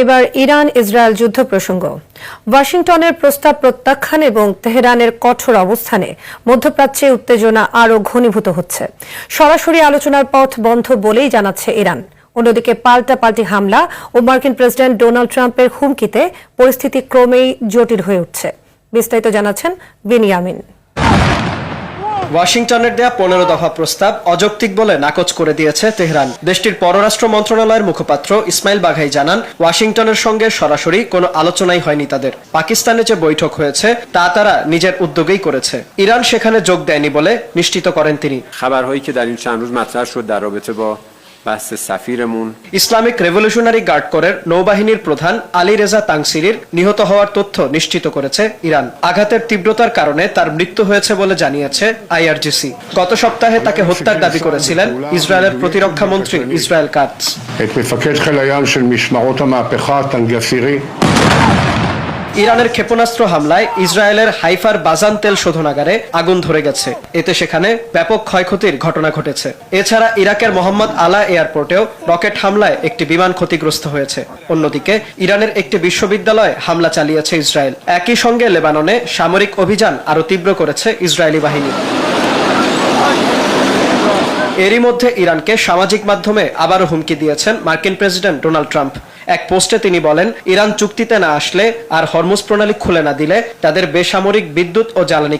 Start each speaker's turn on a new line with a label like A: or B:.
A: এবার Iran Israel যুদ্ধ প্রসঙ্গ। ওয়াশিংটনের প্রস্তাব প্রত্যাখ্যান এবং তেহরানের কঠোর অবস্থানে মধ্যপ্রাচ্যে উত্তেজনা আরও ঘনীভূত হচ্ছে। সরাসরি আলোচনার পথ বন্ধ বলেই জানাচ্ছে ইরান। অন্যদিকে পাল্টাপাল্টি হামলা ও মার্কিন প্রেসিডেন্ট ডোনাল্ড ট্রাম্পের হুমকিতে পরিস্থিতি ক্রমেই জটিল হয়ে উঠছে। বিস্তারিত জানাচ্ছেন বিনিয়ামিন।
B: ওয়াশিংটনের দেয়া 15 দফা প্রস্তাব অযৌক্তিক বলে নাকচ করে দিয়েছে তেহরান। দেশটির পররাষ্ট্র মন্ত্রণালয়ের মুখপাত্র ইসমাইল বাঘাই জানান, ওয়াশিংটনের সঙ্গে সরাসরি কোনো আলোচনাই হয়নি তাদের। পাকিস্তানে যে বৈঠক হয়েছে তা তারা নিজের উদ্যোগেই করেছে। ইরান সেখানে যোগ দেয়নি বলে নিশ্চিত করেন তিনি।
C: খবরهایی که در این چند روز مطرح شد در رابطه با بحث سفیرمون
B: ইসলামিক রেভলিউশনারি গার্ড কোরের নৌবাহিনীর প্রধান আলী রেজা তাংসিরির নিহত হওয়ার তথ্য নিশ্চিত করেছে ইরান। আঘাতের তীব্রতার কারণে তার মৃত্যু হয়েছে বলে জানিয়েছে আইআরজিসি। গত সপ্তাহে তাকে হত্যার দাবি করেছিলেন ইসরায়েলের প্রতিরক্ষা মন্ত্রী ইসরায়েল কাটজ। ইরানের ক্ষেপণাস্ত্র হামলায় ইসরায়েলের হাইফার বাজান তেল শোধনাগারে আগুন ধরে গেছে। এতে সেখানে ব্যাপক ক্ষয়ক্ষতির ঘটনা ঘটেছে। এছাড়া ইরাকের মোহাম্মদ আলা এয়ারপোর্টেও রকেট হামলায় একটি বিমান ক্ষতিগ্রস্ত হয়েছে। অন্যদিকে ইরানের একটি বিশ্ববিদ্যালয়ে হামলা চালিয়েছে ইসরায়েল। একই সঙ্গে লেবাননে সামরিক অভিযান আরও তীব্র করেছে ইসরায়েলি বাহিনী। এরই মধ্যে ইরানকে সামাজিক মাধ্যমে আবারও হুমকি দিয়েছেন মার্কিন প্রেসিডেন্ট ডোনাল্ড ট্রাম্প। এক পোস্টে তিনি বলেন, ইরান চুক্তিতে না আসলে আর হরমুজ প্রণালী খুলে না দিলে তাদের বেসামরিক বিদ্যুৎ ও জ্বালানি